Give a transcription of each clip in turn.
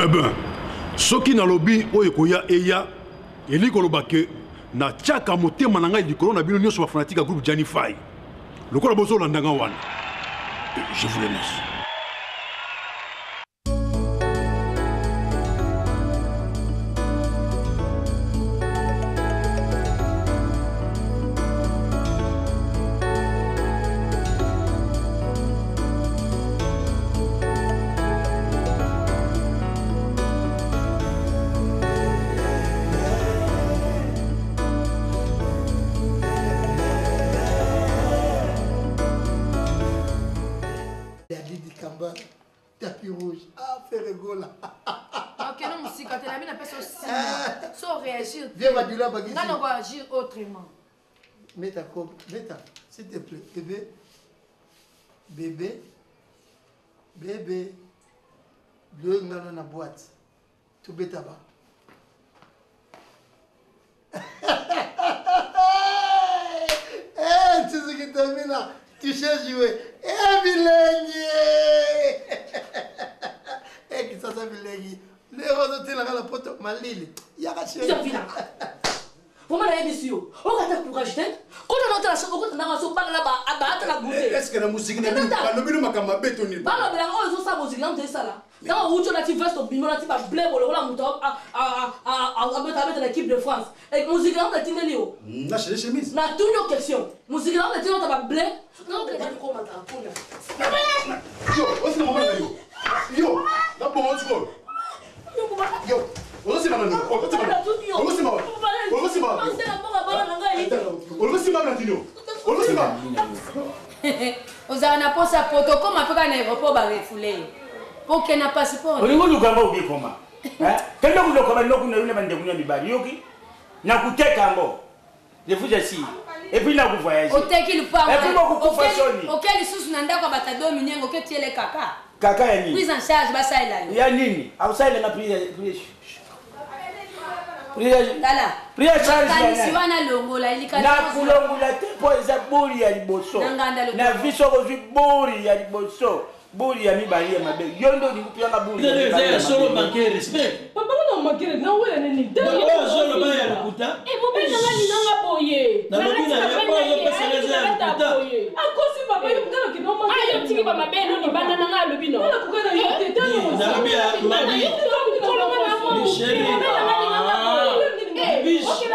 Eh ben, ce qui n'a lobby, oyekoya eya, eli kolobake, na tchaka moté mananga du corona bino nyo sur fanatique groupe Janify. Le kolabozo landanga wana. Je vous remercie. Tapis rouge. Ah, fais rigoler. Ok, non, si quand tu as mis la personne aussi, sans réagir. Viens, Madula, Bagui. Non, on va agir autrement. Mets ta coupe, s'il te plaît. Bébé. Bébé. Bébé. Deux dans la boîte. Tout bête là-bas. Eh, tu sais que tu as mis là. Tu sais jouer. Eh, Vilenghi. Eh, qui ça, Vilenghi. Les roses, tu as la pote, ma lille. Il y a un chien. Vous m'avez dit si vous avez courage, quand on entend la chose, on a un soupçon là-bas, est-ce que la musique n'est pas le minimum à ma bête? Pas la blague, on a sa musique, on a ça là. Quand on a dit veste au bimon, on a dit blé pour le rôle à l'équipe de France. Et musique là, on a dit Léo. N'a pas de chemise. N'a tout nos questions. Musique là, on a dit on a blé. Non, on a dit comment Yo, on se demande yo. Yo, là pour moi tu vois. Yo. On se demande. Ozana posa poto comme après un aéroport va refouler. Pour qu'il n'a pas passeport. On est où le gamin ou bien comment? Quel est le gamin là qu'on a eu le bandit de Bari yoki? N'a coûté qu'un mot. Je vous assure. Et puis là vous voyagez. Au tel qu'il parle. Et puis moi vous confessionnez. Auquel sous nanda kwa batado minyen auquel tiens les caca. Caca ya nini? Prise en charge basa ila. Ya nini? Outside na prise. Priya charge siwana longola ilika na kulongola te po eza boli ya liboso na viso kozwi boli ya liboso boli ya mibali ya mabe yondo likupiyanga boli ya solo manquer respect papa non manquer na wela nini papa solo ba ya lukuta bobe nanga ninanga boye na lobi na ya po yo peseleza ya lukuta akosi papa yo mukana kino manquer ayo tiki ba mabeno ni banda nanga lobi no na kukana yo te tano na lobi ya mami ni chéri Bibiche.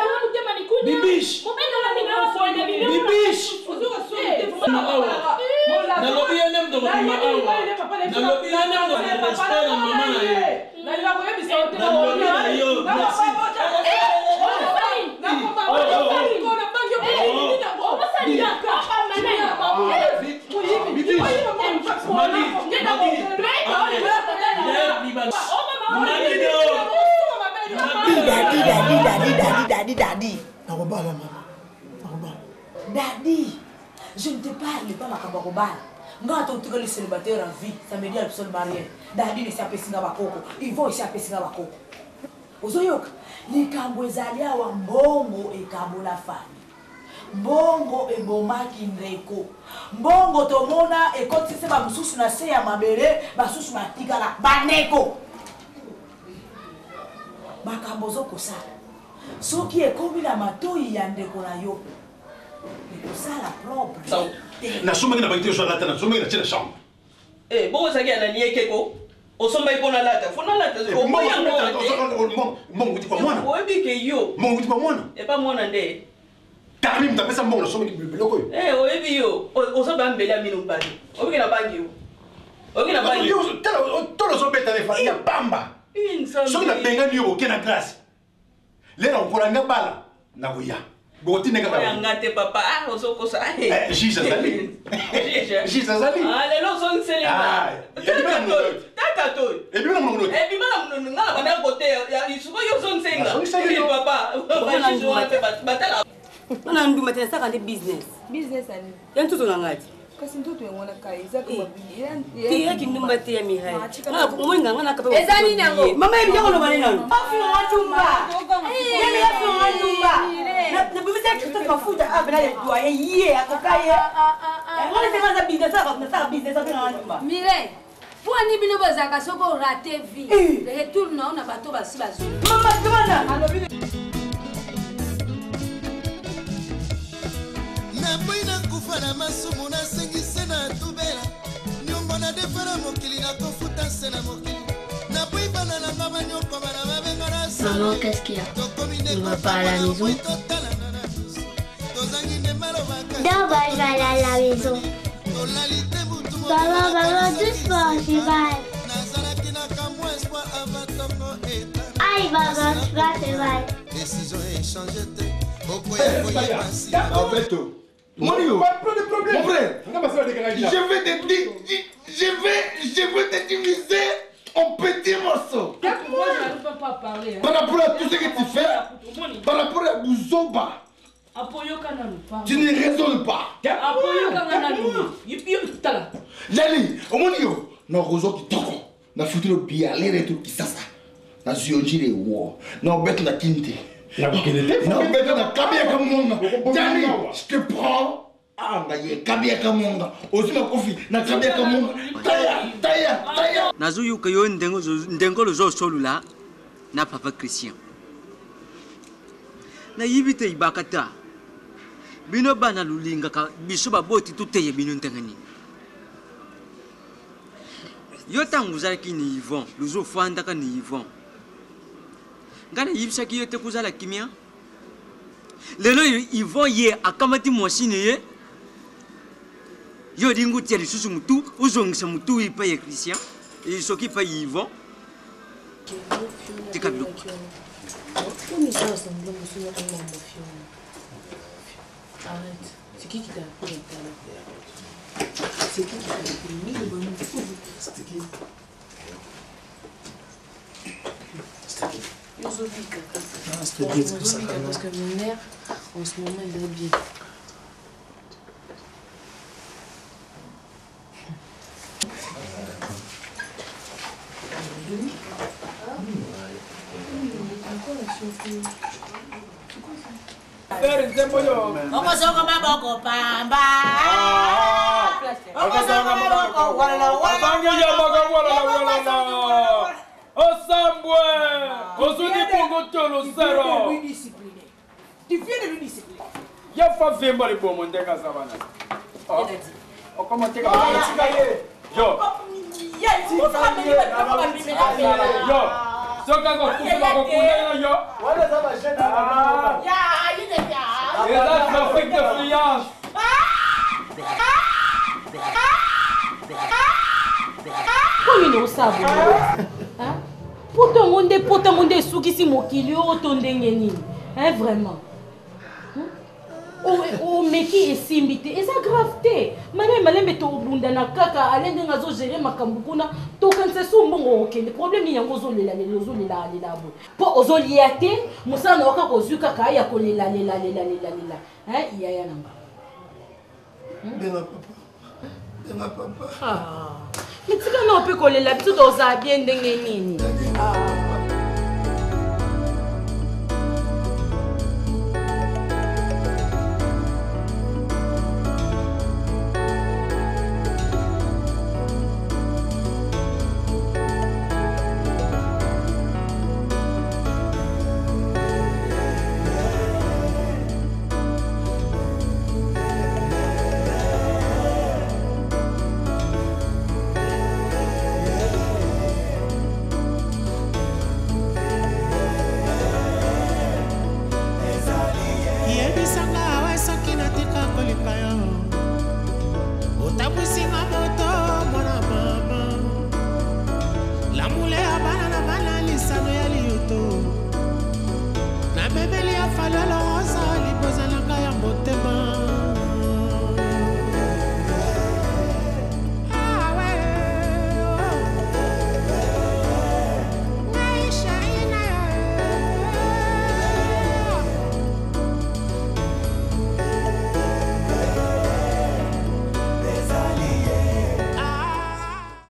Bibiche. Bibiche. Na lobi ya nem do ma awa. Na lobi ya nem do respect na mama na ye. Na lobi na yo. Daddy. Daddy, je ne te parle pas Makabakobal. Nga to tuka les célibataires en vie, ça me dit absolument rien. Daddy ne s'appelle Singa Bakoko, ils vont ici appeler Singa Bakoko. Ozoyok, ni kambo ezalia wa mbongo e kambo la fani. Mbongo e bomaki ndreko. Mbongo tomona e koti se ba mususu na se ya mabere, basusu matikala baneko. Makambo zoko sala. Soki ekomi na matoi ya ndeko na yo. Ekosala propre. Na somangi na bakite so lata na somangi na tena chambre. Bongo saki na niekeko. Osomba ipona lata. Fona lata. Mongo kwa mwana. Oyebi ke yo. Mongo kwa mwana. E pa mwana nde. Tami mtapesa mongo na somangi biloko yo. Oyebi yo. Osomba mbele ya minu mpani. Oyebi na bangi yo. Oyebi na bangi yo. Tolo so beta le fa ya pamba. Soki na benga niyo ke na grâce. Lera okolanga bala na kuya. Boti neka ka. Ngate papa osoko sa. Jisa zali. Jisa zali. Lelo son selema. Tata to. Ebi na mnono. Ebi na mnono ngala bana kote ya isuko yo son senga. Papa. Batala. Ona nduma tena saka ndi business. Business ani. Yantuzo ngangati. Kasi mtoto yengona kai za kwa bibi. Tia kindumba tia mihai. Mwenga ngana kape. Ezani nango. Mama ebi yango lobani nango. Afi ngatumba. Yemi afi ngatumba. Na bibi sa kito mafuta abena ya doye ye akokaye. Ngone tena za business saka business afi ngatumba. Mire. Pour ani bino bazaka soko raté vie. Retourne na ona bato basi bazo. Mama Joana. Na boina kufana masumu na sengise na tubela. Nyomba na defara mokili na kofuta sena mokili. Na boi banana baba nyoko bana babenga na sa. Maman, qu'est-ce qu'il y a? On va pas à la maison. D'abord, je vais aller à la maison. Maman, doucement, je vais aller. Aïe, maman, tu vas te mal. Décision échangée. Alberto, mon frère, je vais te diviser en petits morceaux. Moi, je ne peux pas parler. Par rapport à tout ce que tu fais, par rapport à Bouzoba, tu ne raisonnes pas. Jali, au monio, non, Rozo qui toko, na futur bien, les retours qui s'assa, na zionji les wo, na bête na kinte. Na bête na kabia kamonga. Jali, je te prends. Ah, na ye kabia kamonga. Ozima kofi, na kabia kamonga. Taya. Nazo kayo ndengo lozo solula na papa Christian. Na yibite ibakata. Bino bana lulinga ka biso baboti tuteye bino ntangani. Yo tangu zalaki ni Yvon, luzo fanda ka ni Yvon. Ngana yibisa ki yote kuzala kimia. Lelo Yvon ye akamati mwashine ye. Yo dingu tiari susu mutu, uzongisa mutu ipa ya Christian. Et ce qui paye Yvon. T'es câble. Arrête. C'est qui t'a appris C'est qui t'a appris? C'était qui? Parce que mon mère, en ce moment, elle va bien. Okosonga maboko pamba. Okosonga maboko wala wala. Osambwe. Osudi pongo tolo sero. Tu viens de lui discipliner. Ya fa vemba le bomo ndeka savana. O comment te ka yo. Yo. Soka ko kusula ko kuna yo. Wala za ba jena. Ya, ine ya. Et là trafic d'influence. Komi no sabo. Hein? Poto monde sukisi mokili o to ndenge nini. Hein vraiment? O meki esimbite eza gravité. Malembe to bunda na kaka alende ngazo gérer makambu kuna to kanse sumbongo okende problème ni yango zolela bo. Po ozolia te musana waka kozuka ka ya kolela lela. Hein iya nanga. Benga papa. Ah. Mais tu peux kolela biso doza bien ndenge nini. Ah.